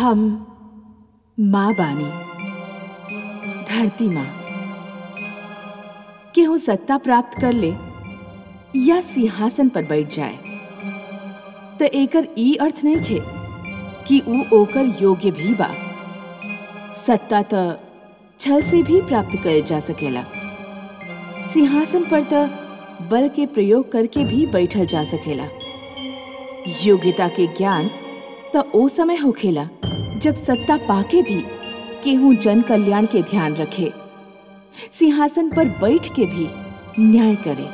हम माँ बानी, धरती माँ। केहू सत्ता प्राप्त कर ले या सिंहासन पर बैठ जाए तो एकर ई अर्थ नहीं खे कि ऊ ओकर योग्य भी बा। सत्ता तो छल से भी प्राप्त कर जा सकेला। सिंहासन पर तो बल के प्रयोग करके भी बैठल जा सकेला। योग्यता के ज्ञान तो ओ समय होखेला जब सत्ता पाके भी केहू जन कल्याण के ध्यान रखे, सिंहासन पर बैठ के भी न्याय करे।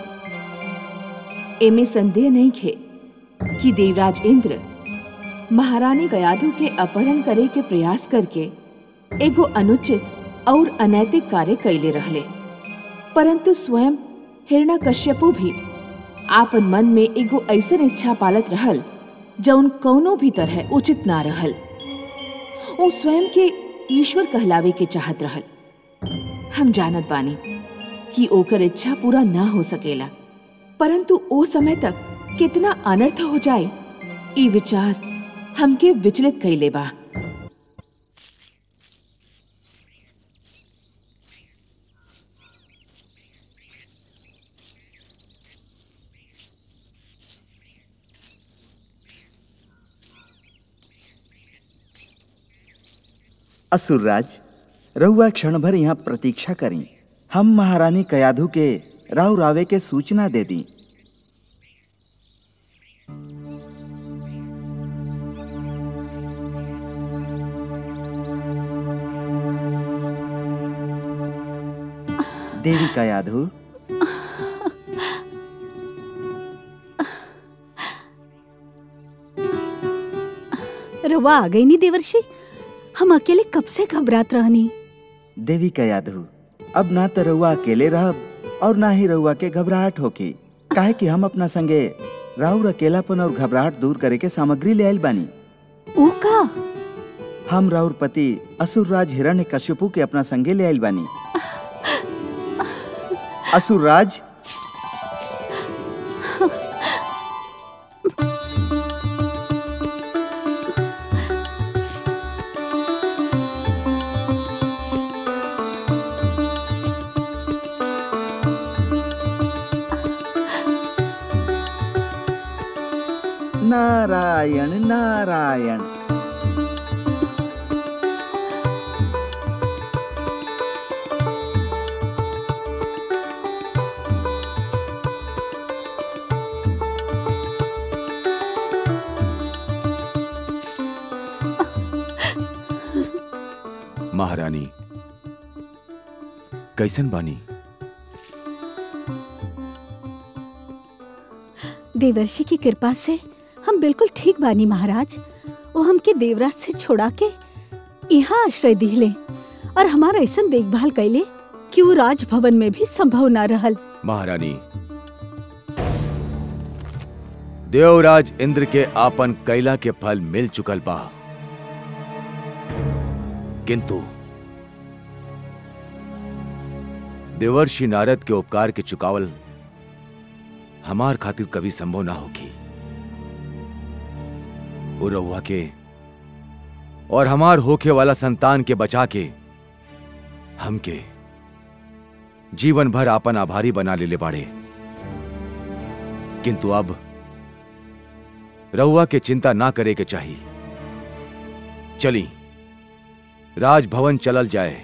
एमे संदेह नहीं खे कि देवराज इंद्र महारानी गयाधु के अपहरण करे के प्रयास करके एगो अनुचित और अनैतिक कार्य कैले रहले, परंतु स्वयं हिरण्यकश्यपु भी आपन मन में एगो ऐसन इच्छा पालत रहल जौन कौनो भी तरह उचित ना रहल। वो स्वयं के ईश्वर कहलावे के चाहत रहल। हम जानत बानी कि ओकर इच्छा पूरा ना हो सकेला, परंतु ओ समय तक कितना अनर्थ हो जाए ई विचार हमके विचलित कैले बा। असुरराज, रहुआ क्षण भर यहाँ प्रतीक्षा करी। हम महारानी गयाधु के राव रावे के सूचना दे दी। देवी गयाधु, रवा आ गई नी देवर्षि। हम अकेले कब से घबरात रहनी। देवी गयाधु, अब ना तो रहुआ अकेले रहब और ना ही रहुआ के घबराहट होकी, काहे कि हम अपना संगे राउर अकेलापन और घबराहट दूर करे के सामग्री ले आइल बानी। ओ का? हम राउर पति असुरराज हिरण्यकश्यपु के अपना संगे ले आइल बानी। असुरराज, नारायण नारायण। महारानी कैसन बानी? देवर्षि की कृपा से हम बिल्कुल ठीक बानी महाराज। वो हमके देवराज से छोड़ा के यहाँ आश्रय दिले और हमारा ऐसा देखभाल कैले कि वो राजभवन में भी संभव ना रहल। महारानी, देवराज इंद्र के आपन कैला के फल मिल चुकल बा, किंतु देवर्षि नारद के उपकार के चुकावल हमार खातिर कभी संभव ना होगी। रउआ के और हमार होके वाला संतान के बचा के हमके जीवन भर आपन आभारी बना ले बाड़े, किंतु अब रउआ के चिंता ना करे के चाहिए। चली राजभवन चलल जाए।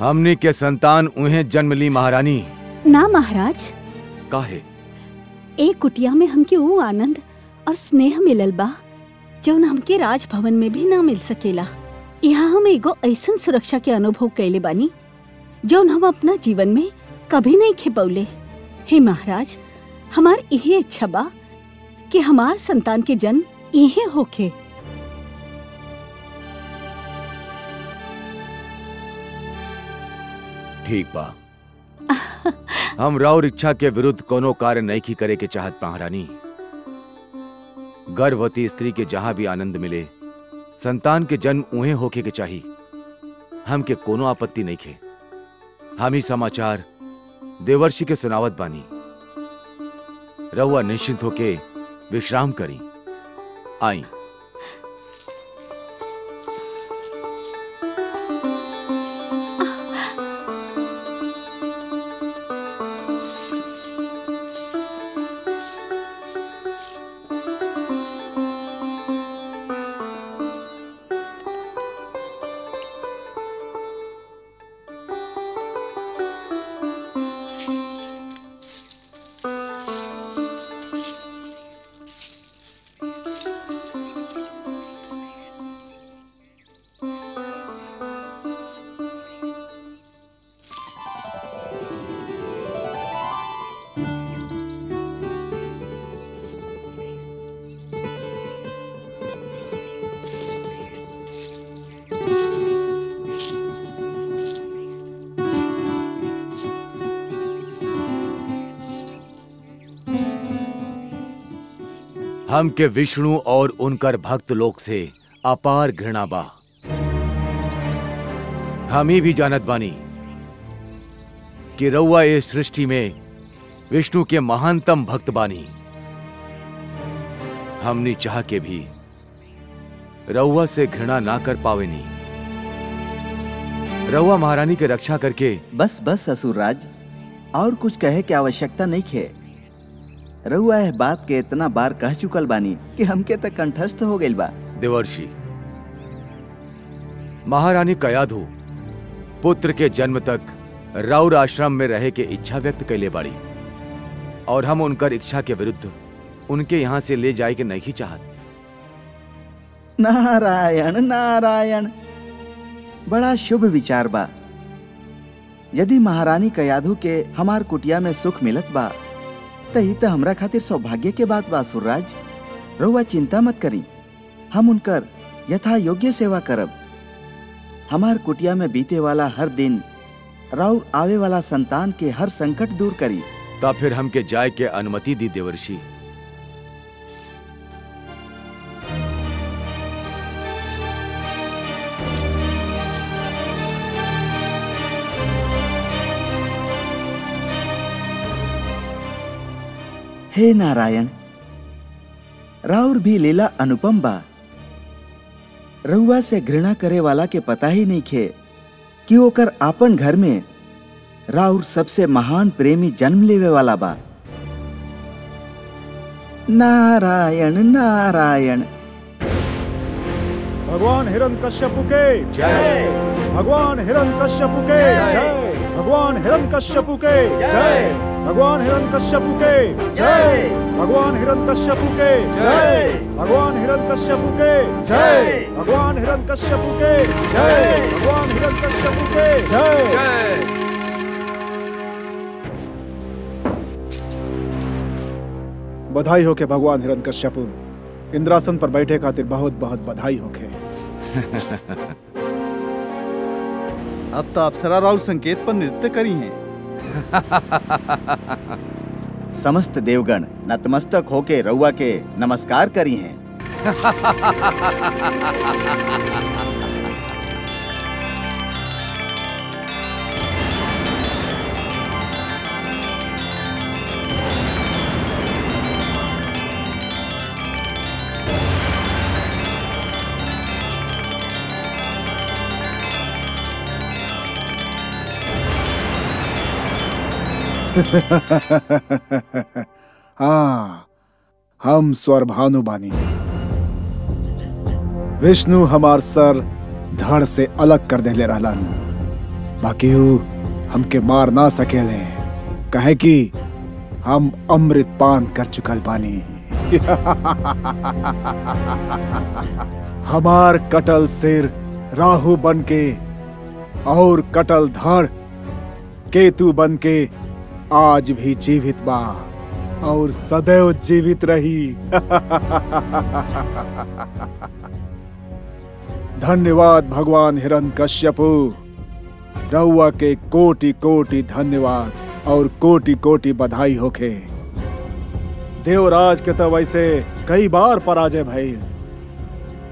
हमने के संतान उन्हें जन्म ली महारानी। ना महाराज, काहे? एक कुटिया में हमके वो आनंद और स्नेह मिलल बा जौन हमके राजभवन में भी ना मिल सकेला। यहाँ हम एगो ऐसन सुरक्षा के अनुभव कैले बानी जौन हम अपना जीवन में कभी नहीं खिपौले। हे महाराज, हमार यही इच्छा बा कि हमार संतान के जन्म यही होखे। ठीक बा, हम राउर इच्छा के विरुद्ध कोनो कार्य नहीं की करे के चाहत महारानी। गर्भवती स्त्री के जहां भी आनंद मिले, संतान के जन्म उन्हें होके के चाहिए। हमके कोनो आपत्ति नहीं खे। हम ही समाचार देवर्षि के सुनावत बानी। रहुआ निश्चिंत होके विश्राम करी। आई। हमके विष्णु और उनकर भक्त लोग से अपार घृणा बा। हम ही भी जानत बानी कि रउआ इस सृष्टि में विष्णु के महानतम भक्त बानी। हमनी चाह के भी रउआ से घृणा ना कर पावेनी। रउआ महारानी के रक्षा करके बस बस ससुरराज, और कुछ कहे की आवश्यकता नहीं खे। रउआ यह बात के इतना बार कह चुकल बानी कि हमके तक कंठस्थ हो गइल बा। देवर्षि, महारानी कयाधु पुत्र के जन्म तक राउर आश्रम में रहे के इच्छा व्यक्त कैले बाड़ी, और हम उनकर इच्छा के विरुद्ध उनके यहां से ले जाए के नहीं चाहत। नारायण नारायण, बड़ा शुभ विचार बा। यदि महारानी कयाधु के हमार कुटिया में सुख मिलत बा त ही तो हमरा खातिर सौभाग्य के बात बा। सुरराज, रउआ चिंता मत करी, हम उनकर यथा योग्य सेवा करब। हमार कुटिया में बीते वाला हर दिन राउर आवे वाला संतान के हर संकट दूर करी। ता फिर हमके जाए के अनुमति दी देवर्षि। हे नारायण, राउर भी लीला अनुपम बा। रउआ से घृणा करे वाला के पता ही नहीं खे कि ओकर आपन घर में राउर सबसे महान प्रेमी जन्म लेवे वाला बा। नारायण नारायण। भगवान हिरण्यकश्यप के जय, भगवान हिरण्यकश्यप के जय, भगवान हिरण्यकश्यप के जय, भगवान हिरण्यकश्यप के जय, भगवान हिरण्यकश्यप के जय, भगवान हिरण्यकश्यप के जय, भगवान हिरण्यकश्यप के जय, भगवान हिरण्यकश्यप के जय। बधाई हो के भगवान हिरण्यकश्यप, इंद्रासन पर बैठे खातिर बहुत बहुत बधाई हो के। अब तो अप्सरा राउर संकेत पर नृत्य करी हैं। समस्त देवगण नतमस्तक होके रउआ के नमस्कार करी हैं। हाँ, हम स्वरभानु बानी। विष्णु हमार सर धड़ से अलग कर देले रहलन, बाकी हमके मार ना सकेले, कहे कि हम अमृत पान कर चुकल बानी। हमार कटल सिर राहु बन के और कटल धड़ केतु बन के आज भी जीवित बा और सदैव जीवित रही। धन्यवाद भगवान हिरण्यकश्यप, रउआ के कोटि कोटि धन्यवाद और कोटि कोटि बधाई होखे। देवराज के तो वैसे कई बार पराजय भइल,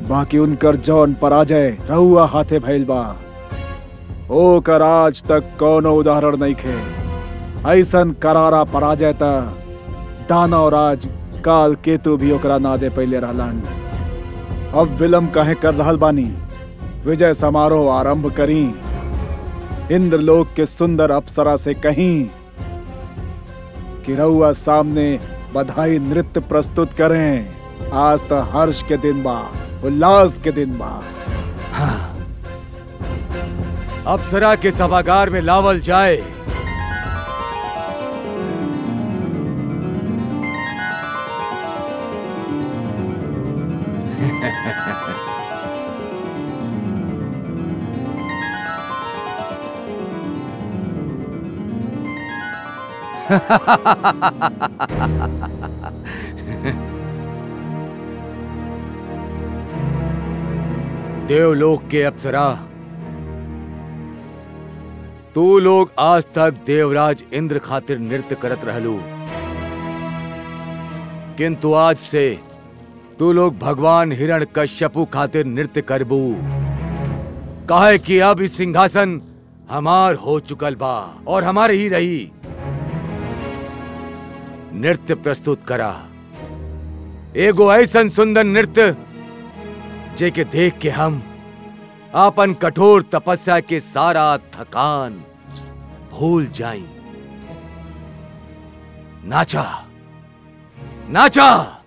बाकी उनकर जौन पराजय रउआ हाथे भइल बा ओकर आज तक कोनो उदाहरण नहीं खे। ऐसन करारा पराजय त दानव राज काल केतु भी ओकरा ना दे पहले रहलन। अब विलंब काहे कर रहल बानी, विजय समारोह आरंभ करी। इंद्रलोक के सुंदर अप्सरा से कहीं कि रउआ सामने बधाई नृत्य प्रस्तुत करें। आज तो हर्ष के दिन बा, उल्लास के दिन बा। हाँ। अप्सरा के सभागार में लावल जाए। देवलोक के अप्सरा, तू लोग आज तक देवराज इंद्र खातिर नृत्य करत रहलू, किंतु आज से तू लोग भगवान हिरण्यकश्यपु खातिर नृत्य करबू, काहे कि अब इस सिंहासन हमार हो चुकल बा और हमारे ही रही। नृत्य प्रस्तुत करा, एगो ऐसन सुंदर नृत्य जेके देख के हम अपन कठोर तपस्या के सारा थकान भूल जाई। नाचा नाचा।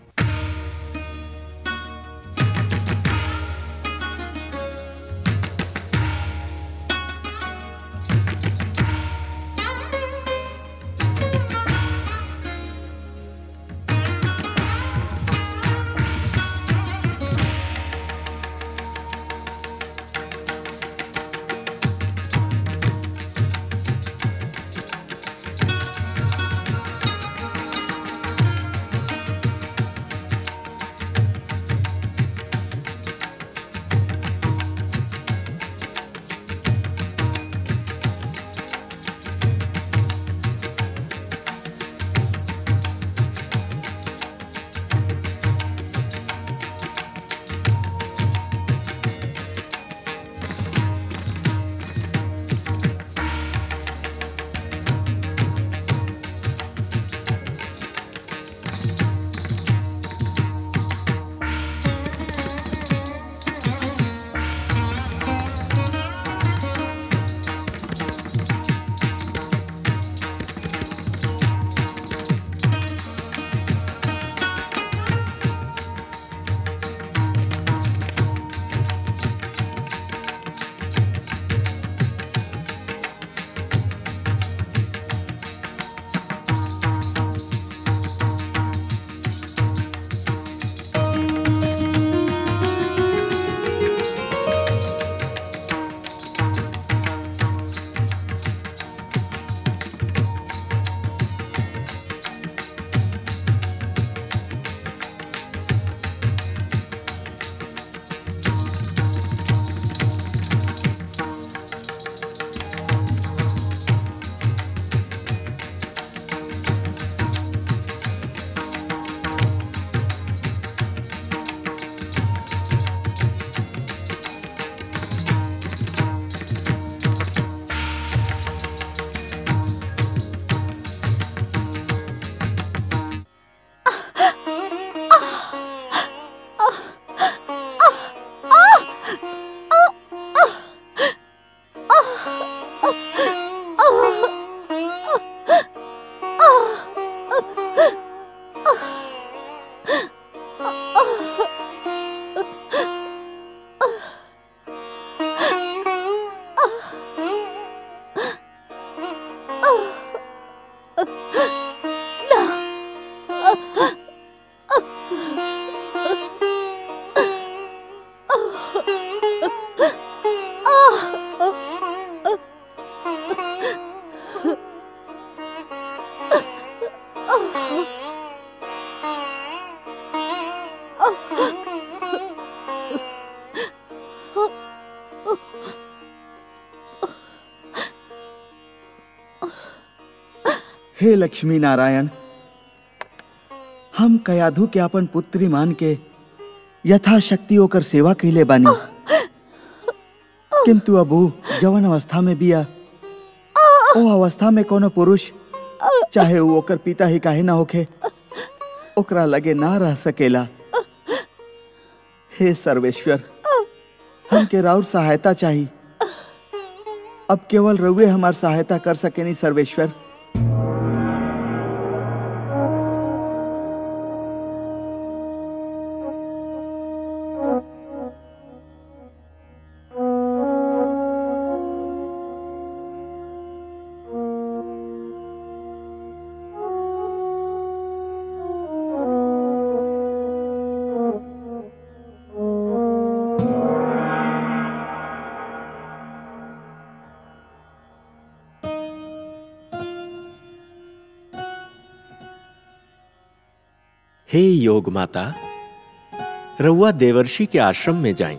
हे लक्ष्मी नारायण, हम कयाधु के अपन पुत्री मान के यथाशक्ति होकर सेवा कैले बानी, किंतु अबू जवन अवस्था में बिया ओ अवस्था में कोनो पुरुष चाहे वो ओकर पिता ही काहे ना होखे ओकरा लगे ना रह सकेला। हे सर्वेश्वर, हमके राउर सहायता चाहिए। अब केवल रउए हमार सहायता कर सकेनी सर्वेश्वर। हे योग माता, रउआ देवर्षि के आश्रम में जाई।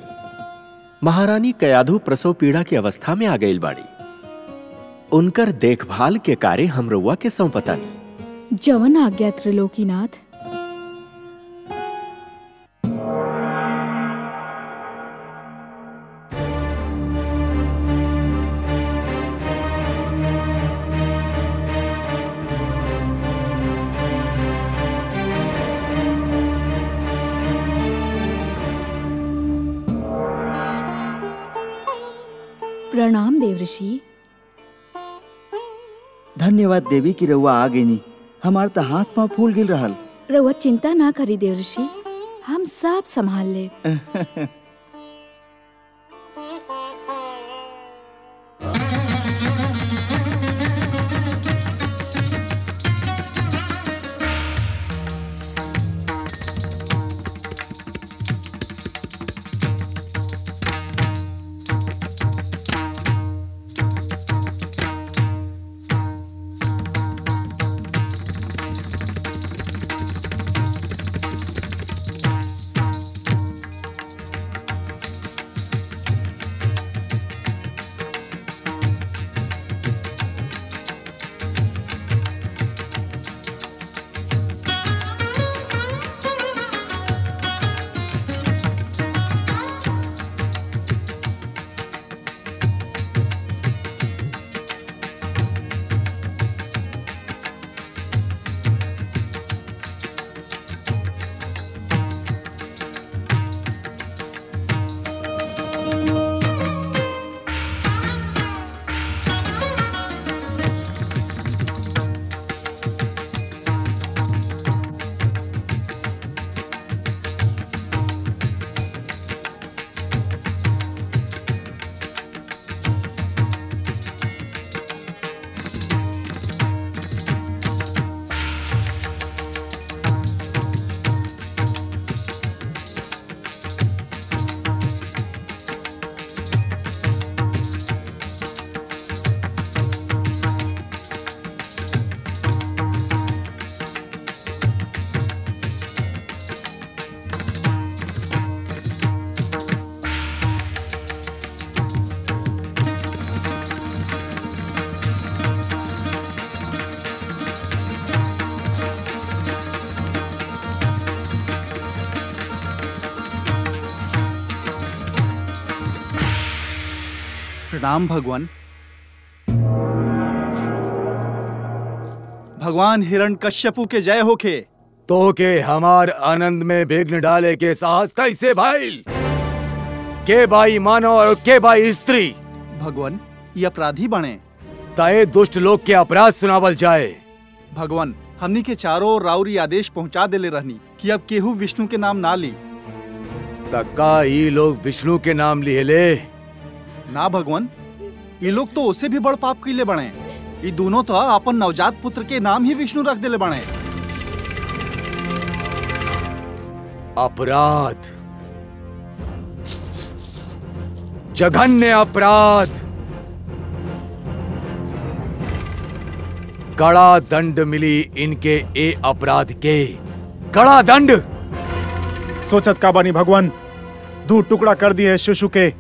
महारानी कयाधु प्रसव पीड़ा की अवस्था में आ गई बाड़ी। उनकर देखभाल के कार्य हम रउआ के सौंपतानी। जवन आज्ञा त्रिलोकीनाथ। प्रणाम देवऋषि। धन्यवाद देवी की रउआ आ गईनी। हमार तो हाथ पांव फूल गिल रहल। रउआ चिंता ना करी देवऋषि, हम सब संभाल ले। प्रणाम भगवान। भगवान हिरण्यकश्यपु के जय होके। तो के हमार आनंद में विघ्न डाले के साहस कैसे भाई? के बाई मानव और के बाई स्त्री? भगवान ये अपराधी बने। ताए दुष्ट लोग के अपराध सुनावल जाए। भगवान हमनी के चारों ओर राउरी आदेश पहुंचा देले रहनी कि अब केहू विष्णु के नाम ना ली। तक्का ये लोग विष्णु के नाम लिए ले। ना भगवान, ये लोग तो उससे भी बड़ पाप कैले बने। ये दोनों तो अपन नवजात पुत्र के नाम ही विष्णु रख देले बने। अपराध, जघन्य अपराध। कड़ा दंड मिली इनके ए अपराध के। कड़ा दंड। सोचत का बानी भगवान, 2 टुकड़ा कर दिए शिशु के।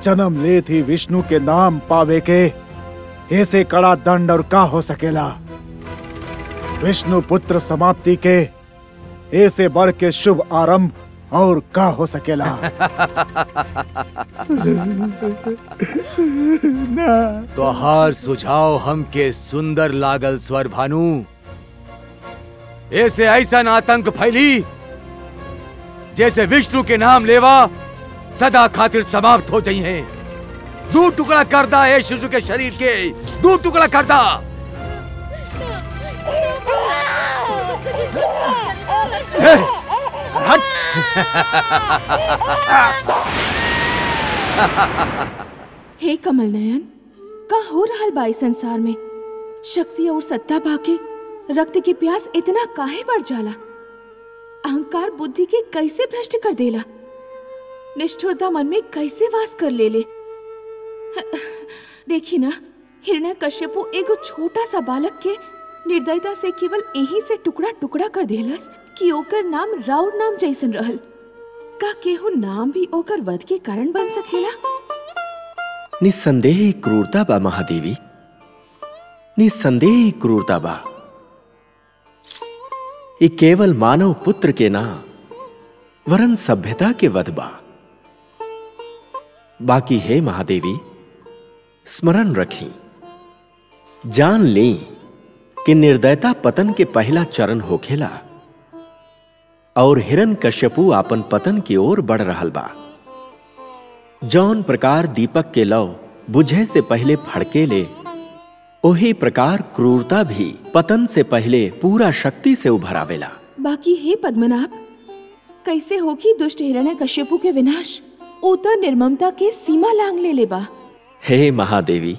जन्म ले थी विष्णु के नाम पावे के। ऐसे कड़ा दंड और का हो सकेला? विष्णु पुत्र समाप्ति के ऐसे बढ़ के शुभ आरंभ और का हो सकेला? तो हार सुझाव हमके सुंदर लागल स्वर भानु। ऐसे ऐसा आतंक फैली जैसे विष्णु के नाम लेवा सदा खातिर समाप्त हो जाई है। 2 टुकड़ा कर दा है शिशु के शरीर के। 2 टुकड़ा कर दा। हे कमल नयन, का हो रहल बाई संसार में? शक्ति और सत्ता बाके रक्त की प्यास इतना काहे बढ़ जाला? अहंकार बुद्धि के कैसे भ्रष्ट कर देला? निष्ठुरता मन में कैसे वास कर ले? देखी ना, हिरण्यकश्यपु एगो छोटा सा बालक के निर्दयता से केवल यही से टुकड़ा टुकड़ा कर देलस कि ओकर नाम राउर नाम जैसन रहल। का केहू नाम भी ओकर वध के कारण बन सकेला? निस्संदेह क्रूरता बा महादेवी, निस्संदेह क्रूरता बा। ये केवल मानव पुत्र के ना वरन सभ्यता के वध बा। बाकी है महादेवी, स्मरण रखी, जान लें कि निर्दयता पतन के पहला चरण होखेला और हिरण्यकश्यपु आपन पतन की ओर बढ़ रहल बा। जौन प्रकार दीपक के लौ बुझे से पहले फड़के ले, ओही प्रकार क्रूरता भी पतन से पहले पूरा शक्ति से उभर आवेला। बाकी हे पद्मनाभ, कैसे होगी दुष्ट हिरण्यकश्यपु के विनाश? ऊ तो निर्ममता के सीमा लांग ले लेबा। हे महादेवी,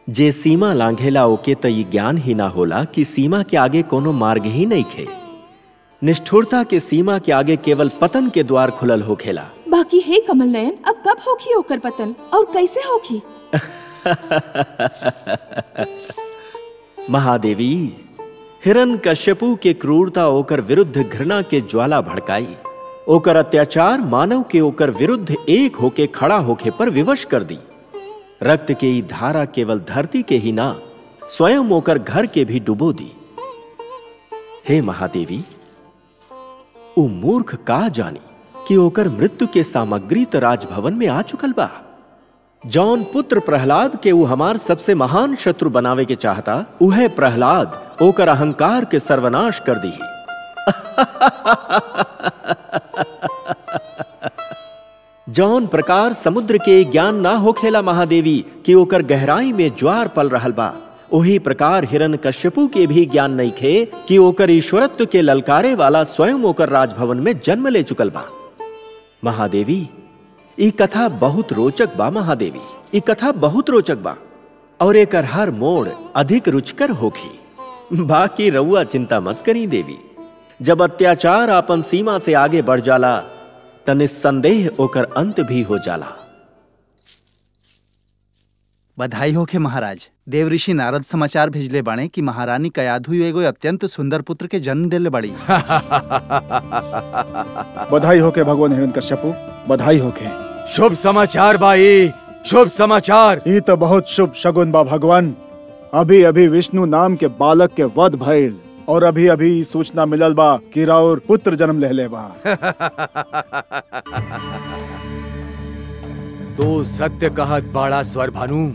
जे सीमा लांघेला ओके तो ये ज्ञान ही ना होला कि सीमा के आगे कोनो मार्ग ही नहीं खे। निष्ठुरता के सीमा के आगे केवल पतन के द्वार खुलल होखेला। बाकी हे कमल नयन, अब कब होगी ओकर पतन और कैसे होगी? महादेवी, हिरण्यकश्यपु के क्रूरता ओकर विरुद्ध घृणा के ज्वाला भड़काई। ओकर अत्याचार मानव के ओकर विरुद्ध एक होके खड़ा होके पर विवश कर दी। रक्त के ई धारा केवल धरती के ही ना, स्वयं ओकर घर के भी डुबो दी। हे महादेवी, उ मूर्ख का जानी कि ओकर मृत्यु के सामग्री तो राजभवन में आ चुकल बा। जौन पुत्र प्रहलाद के उ हमार सबसे महान शत्रु बनावे के चाहता, उहे प्रहलाद ओकर अहंकार के सर्वनाश कर दी। जौन प्रकार समुद्र के ज्ञान ना होखेला महादेवी कि ओकर गहराई में ज्वार पल रहल बा, उही प्रकार हिरण्यकश्यपु के भी ज्ञान नहीं खे कि ओकर ईश्वरत्व के ललकारे वाला स्वयं ओकर राजभवन में जन्म ले चुकल बा। महादेवी, ई कथा बहुत रोचक बा। महादेवी, ई कथा बहुत रोचक बा और एकर हर मोड़ अधिक रुचकर होखी। बाकी रउआ चिंता मत करी देवी, जब अत्याचार आपन सीमा से आगे बढ़ जाला त निस्संदेह ओकर अंत भी हो जाला। बधाई होखे महाराज। देव ऋषि नारद समाचार भेजले बाणे कि महारानी कयाधु एगो अत्यंत सुंदर पुत्र के जन्म देले बाड़ी। बधाई होके भगवान हिरण्यकश्यपु, बधाई होके। शुभ समाचार भाई, शुभ समाचार। ये तो बहुत शुभ शगुन बा भगवान। अभी अभी विष्णु नाम के बालक के वध भइल और अभी अभी सूचना मिलल बा कि राउर पुत्र जन्म ले बा। तो सत्य कहत बाड़ा स्वर भानु।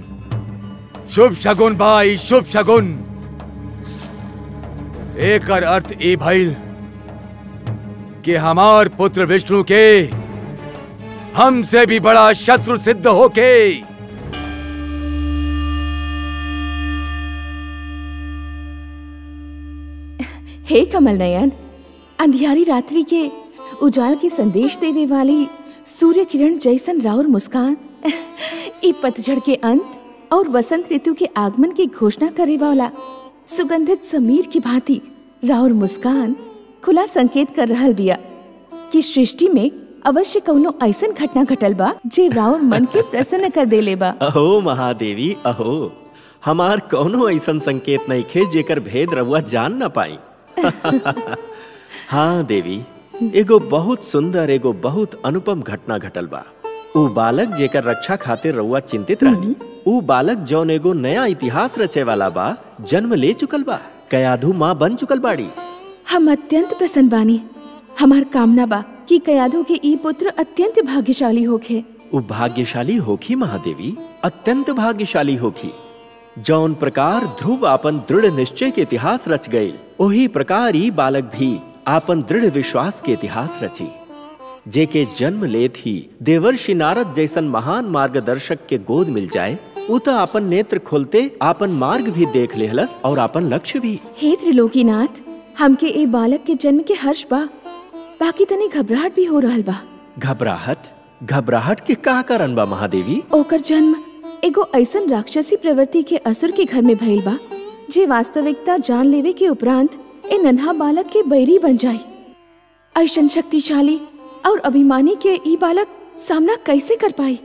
शुभ शगुन भाई, शुभ शगुन। एकर अर्थ ए भइल कि हमार पुत्र विष्णु के हमसे भी बड़ा शत्रु सिद्ध होके हे कमल नयन, अंधियारी रात्रि के उजाल के संदेश देवे वाली सूर्य किरण जैसन राउर मुस्कान, ई पतझड़ के अंत और वसंत ऋतु के आगमन की घोषणा करे वाला सुगंधित समीर की भांति राउर मुस्कान खुला संकेत कर रहल बिया कि सृष्टि में अवश्य कौनो ऐसन घटना घटल बा जे राउर मन के प्रसन्न कर देले बा। अहो महादेवी, अहो, हमार कौनो ऐसन संकेत नहीं खे जेकर भेद रउआ जान न पाई। हाँ देवी, एगो बहुत सुंदर, एगो बहुत अनुपम घटना घटल बा। ऊ बालक जेकर रक्षा खातिर रउआ चिंतित रहनी, ऊ बालक जौन एगो नया इतिहास रचे वाला बा, जन्म ले चुकल बा। कयाधु माँ बन चुकल बाड़ी। हम अत्यंत प्रसन्न बानी। हमार कामना बा कि कयाधु के ई पुत्र अत्यंत भाग्यशाली होखे। ऊ भाग्यशाली होखी महादेवी, अत्यंत भाग्यशाली होखी। जौन प्रकार ध्रुव आपन दृढ़ निश्चय के इतिहास रच गई, वही प्रकार ई बालक भी आपन दृढ़ विश्वास के इतिहास रची। जेके जन्म लेत ही देवर्षि नारद जैसन महान मार्गदर्शक के गोद मिल जाए, उ तो आपन नेत्र खोलते आपन मार्ग भी देख लेहलस और आपन लक्ष्य भी। हे त्रिलोकीनाथ, हमके ए बालक के जन्म के हर्ष बा, बाकी तनी घबराहट भी हो रहल बा। घबराहट? घबराहट के का कारण बा महादेवी? ओकर जन्म एगो ऐसन राक्षसी प्रवृत्ति के असुर के घर में भइल बा, जे वास्तविकता जान लेवे के उपरांत ए नन्हा बालक के बैरी बन जाई। ऐसन शक्तिशाली और अभिमानी के ई बालक सामना कैसे कर पाई?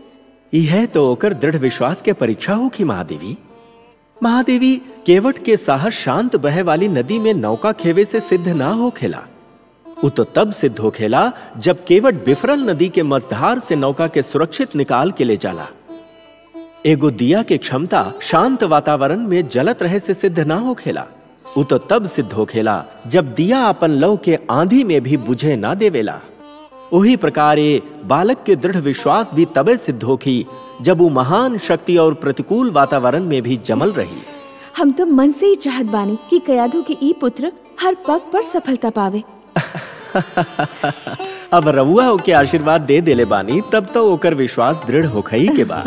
यह तो ओकर दृढ़ विश्वास के परीक्षा होगी महादेवी। महादेवी, केवट के साहस शांत बहे वाली नदी में नौका खेवे से सिद्ध ना हो खेला। उ तो तब सिद्ध हो खेला जब केवट बिफरल नदी के मझधार से नौका के सुरक्षित निकाल के ले जाला। एगो दिया के क्षमता शांत वातावरण में जलत रहे से सिद्ध ना हो खेला। उ तो तब सिद्ध हो खेला जब दिया अपन लौ के आंधी में भी बुझे ना देवेला। उही प्रकार ये बालक के दृढ़ विश्वास भी तबे सिद्ध होखी जब वो महान शक्ति और प्रतिकूल वातावरण में भी जमल रही। हम तो मन से ही चाहत बानी कि कयाधु के ई पुत्र हर पग पर सफलता पावे। अब रउआ के आशीर्वाद दे देले बानी, तब तो ओकर विश्वास दृढ़ होखई के बा।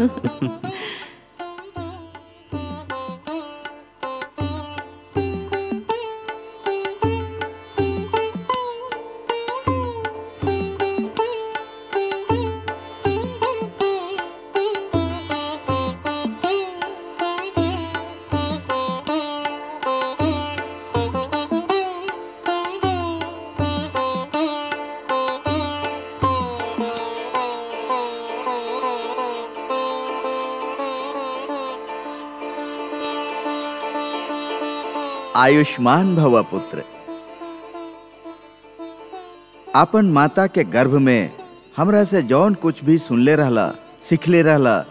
आयुष्मान भव पुत्र। अपन माता के गर्भ में हमरा से जौन कुछ भी सुनले रहला, सिखले रहला,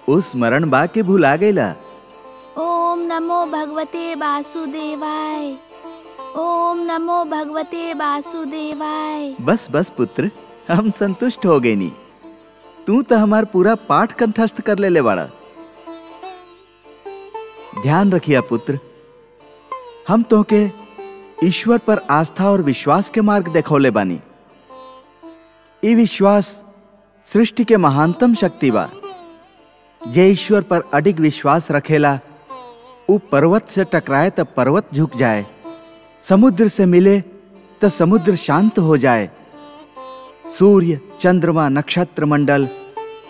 उस स्मरण बा के भुला गईला। ओम नमो भगवते वासुदेवाय। ओम नमो भगवते वासुदेवाय। बस बस पुत्र, हम संतुष्ट हो गए नी। तू तो हमार पूरा पाठ कंठस्थ कर ले बाड़ा। ध्यान रखिया पुत्र, हम तो के ईश्वर पर आस्था और विश्वास के मार्ग देखौले बानी। ये विश्वास सृष्टि के महानतम शक्ति बा। जे ईश्वर पर अडिग विश्वास रखेला, उ पर्वत से टकराए तब पर्वत झुक जाए, समुद्र से मिले तो समुद्र शांत हो जाए। सूर्य, चंद्रमा, नक्षत्र मंडल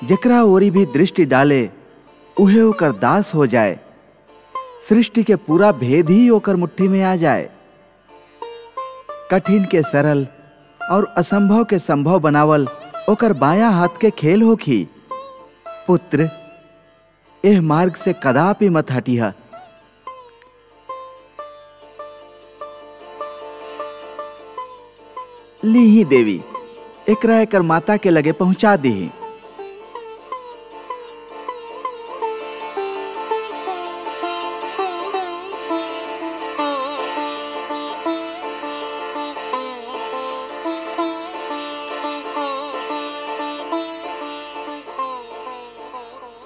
जेकरा ओरी भी दृष्टि डाले, उहे ओकर दास हो जाए। सृष्टि के पूरा भेद ही ओकर मुट्ठी में आ जाए। कठिन के सरल और असंभव के संभव बनावल ओकर बायां हाथ के खेल होखी। पुत्र, एह मार्ग से कदापि मत हटिहा। लीही देवी, एकरा एकर माता के लगे पहुंचा दी।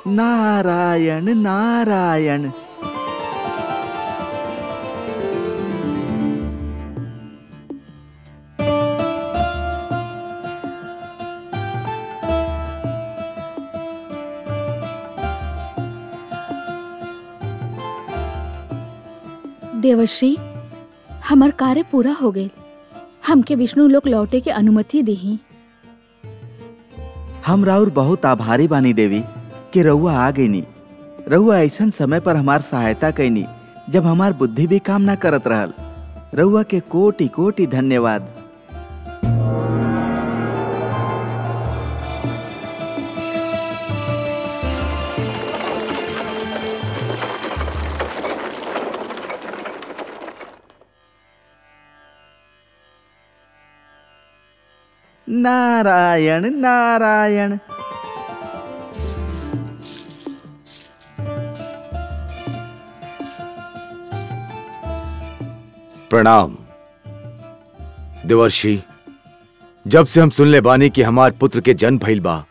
नारायण नारायण। देवर्षि, हमार कार्य पूरा हो गए। हमके विष्णु लोक लौटे के अनुमति दी। हम राउर बहुत आभारी बानी देवी कि रउआ आ गई नी। रउआ ऐसन समय पर हमार सहायता कैनी जब हमार बुद्धि भी काम ना करत रहल। रउआ के कोटि कोटि धन्यवाद। नारायण नारायण। प्रणाम देवर्षि। जब से हम सुनले बानी कि हमार पुत्र के जन्म भइल बा,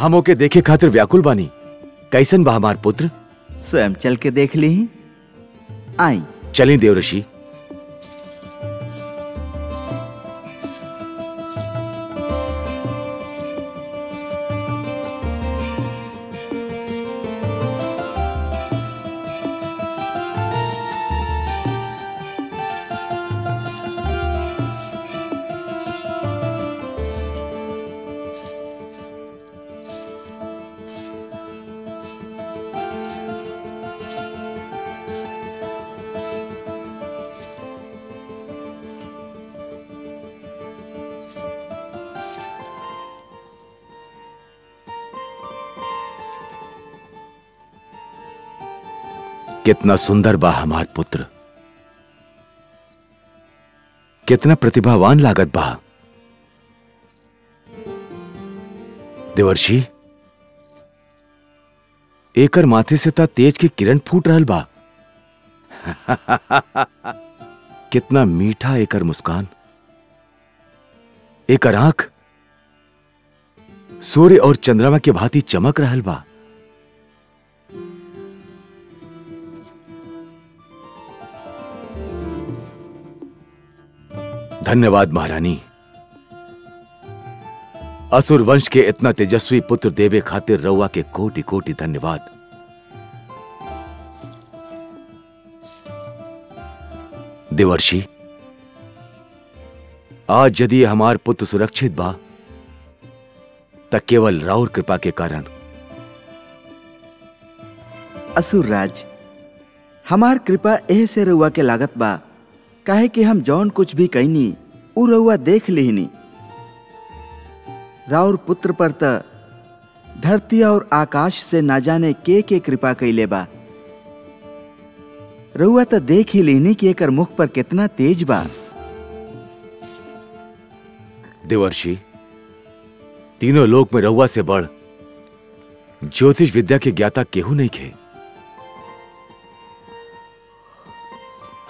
हम ओके देखे खातिर व्याकुल बानी। कैसन बा हमार पुत्र? स्वयं चल के देख ली। आई चली देवर्षि। कितना सुंदर बा हमार पुत्र, कितना प्रतिभावान लागत बा। देवर्षि, एकर माथे से ता तेज की किरण फूट रहल बा। कितना मीठा एकर मुस्कान। एकर आंख सूर्य और चंद्रमा के भांति चमक रहल बा। धन्यवाद महारानी। असुर वंश के इतना तेजस्वी पुत्र देवे खातिर रउआ के कोटि कोटि धन्यवाद। देवर्षि, आज यदि हमार पुत्र सुरक्षित बा त केवल राउर कृपा के कारण। असुर राज, हमार कृपा एह से रउआ के लागत बा, काहे कि हम जौन कुछ भी कईनी उ रउआ देख लिहनी। राउर पुत्र पर त धरती और आकाश से ना जाने के कृपा कइले बा। रउआ तो देख ही लेनी कि एकर मुख पर कितना तेज बा। देवर्षि, तीनों लोक में रउआ से बढ़ ज्योतिष विद्या के ज्ञाता केहू नहीं खे।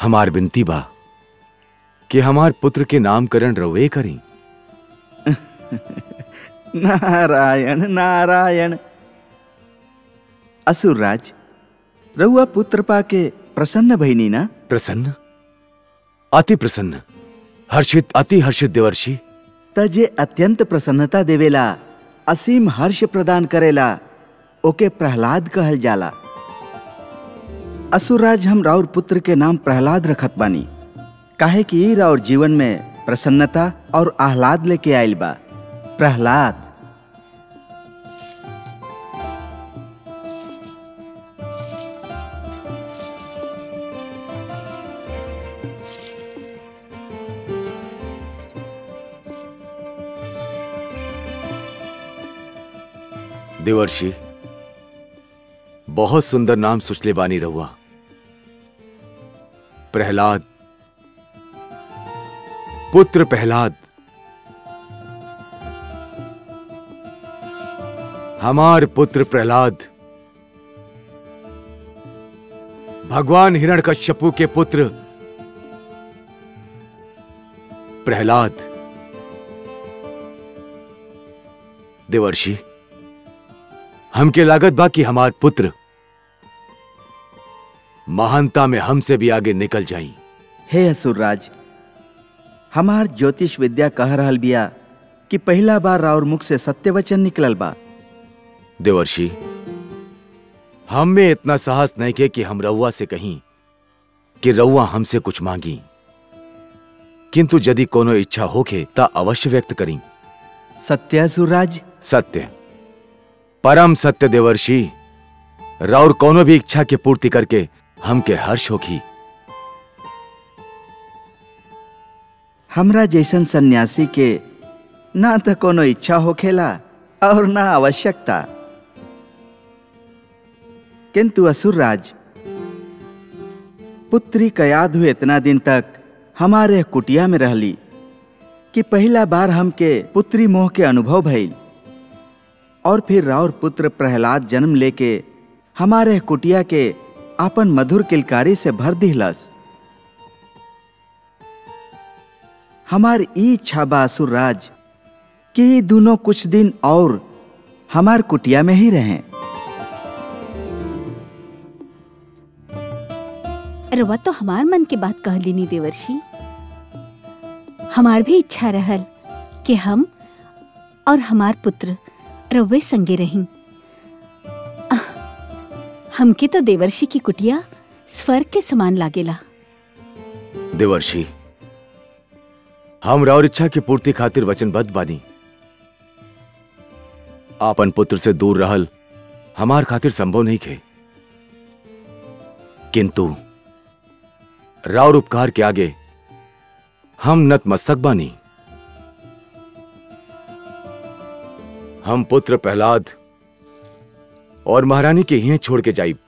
हमार विनती बा कि हमार पुत्र के नामकरण रउए करी। नारायण नारायण। असुरराज, रउआ पुत्र पाके प्रसन्न भईनी ना? प्रसन्न, अति प्रसन्न, हर्षित, अति हर्षित देवर्षि। तजे अत्यंत प्रसन्नता देवेला, असीम हर्ष प्रदान करेला, ओके प्रहलाद कहल जाला। असुरराज, हम राउर पुत्र के नाम प्रहलाद रखत बानी, काहे कि ई राउर जीवन में प्रसन्नता और आह्लाद लेके आइल बा। प्रहलाद। देवर्षि, बहुत सुंदर नाम सोचले बानी रहुआ। प्रहलाद, पुत्र प्रहलाद। हमार पुत्र प्रहलाद भगवान हिरण्यकश्यपु के पुत्र प्रहलाद। देवर्षि, हमके लागत बा कि हमार पुत्र महानता में हमसे भी आगे निकल जाई। हे असुरराज, हमार ज्योतिष विद्या कह रहल बिया कि पहला बार राउर मुख से सत्य वचन निकलल बा। देवर्षि, हम में इतना साहस नहीं के कि हम रउआ से कहीं कि रउआ हमसे कुछ मांगी, किंतु यदि कोनो इच्छा होके ता अवश्य व्यक्त करी। सत्य असुरराज? सत्य, परम सत्य देवर्षि। राउर कोनो भी इच्छा की पूर्ति करके हमके हर्ष होगी। हमरा जैसन सन्यासी के ना तो कोनो इच्छा होखेला और ना आवश्यकता, किंतु असुरराज, पुत्री कयाधु इतना दिन तक हमारे कुटिया में रहली कि पहला बार हमके पुत्री मोह के अनुभव भइल, और फिर राउर पुत्र प्रहलाद जन्म लेके हमारे कुटिया के आपन मधुर किलकारी से भर दिहलस। हमार ई इच्छा बा असुरराज कि ये दोनों कुछ दिन और हमार कुटिया में ही रहें। रवा तो हमार मन के बात कह लेनी देवर्षि। हमार भी इच्छा रहल कि हम और हमार पुत्र रवे संगे रहीं। हमके तो देवर्षि की कुटिया स्वर्ग के समान लागेला। देवर्षि, हम राउर इच्छा की पूर्ति खातिर वचनबद्ध बानी। आपन पुत्र से दूर रहल हमार खातिर संभव नहीं खे, किंतु राउर उपकार के आगे हम नतमस्तक बानी। हम पुत्र प्रहलाद और महारानी के हिये छोड़ के जाइब।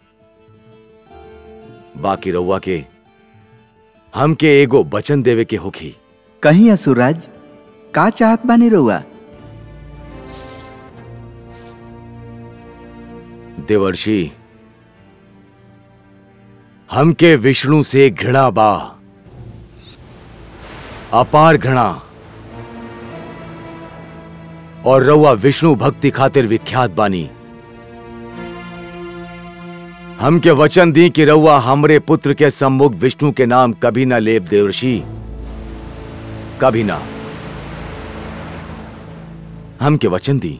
बाकी रउआ के हमके एगो वचन देवे के होखी। कहीं असुरराज, का चाहत बानी रउआ? देवर्षि, हमके विष्णु से घृणा बा, अपार घृणा, और रउआ विष्णु भक्ति खातिर विख्यात बानी। हमके वचन दी कि रउआ हमरे पुत्र के सम्मुख विष्णु के नाम कभी ना लेब देवर्षि, कभी ना। हमके वचन दी।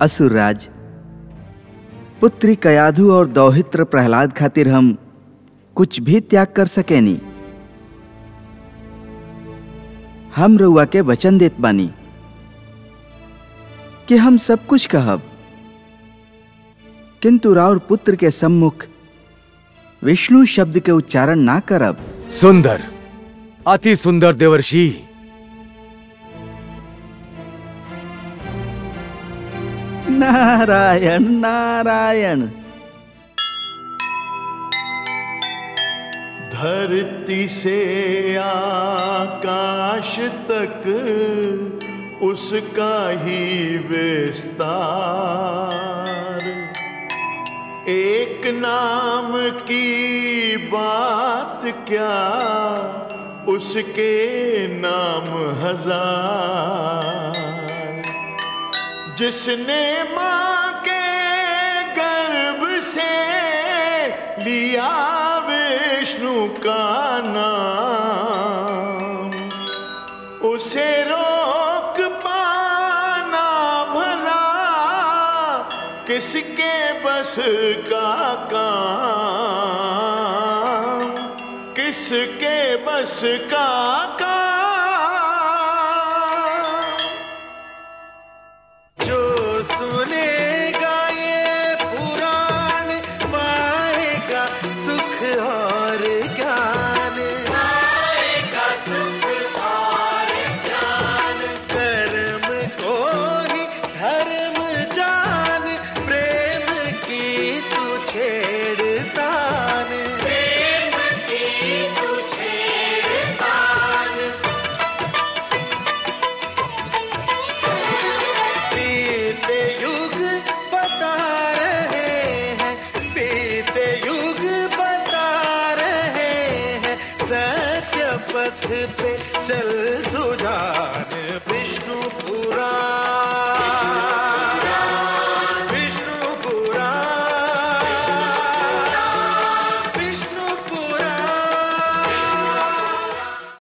असुरराज, पुत्री कयाधु और दौहित्र प्रहलाद खातिर हम कुछ भी त्याग कर सकेनी। हम रउआ के वचन देत बानी कि हम सब कुछ कहब, किंतु राउर पुत्र के सम्मुख विष्णु शब्द के उच्चारण ना करब। सुंदर, अति सुंदर देवर्षि। नारायण नारायण। धरती से आकाश तक उसका ही विस्तार। एक नाम की बात क्या, उसके नाम हजार। जिसने माँ के गर्भ से लिया विष्णु का नाम, उसे रोक पाना भला किसके बस का काम, किसके बस का काम। जो सुनेगा ये पुराण पाएगा सुख और ज्ञान, पाएगा सुख और ज्ञान। कर्म को ही धर्म जान, प्रेम की तू छेड़तान, प्रेम की तू छेड़तान। बीते युग बता रहे हैं, बीते युग बता रहे हैं, सत्य पथ पे चल सुजान। विष्णु पुराण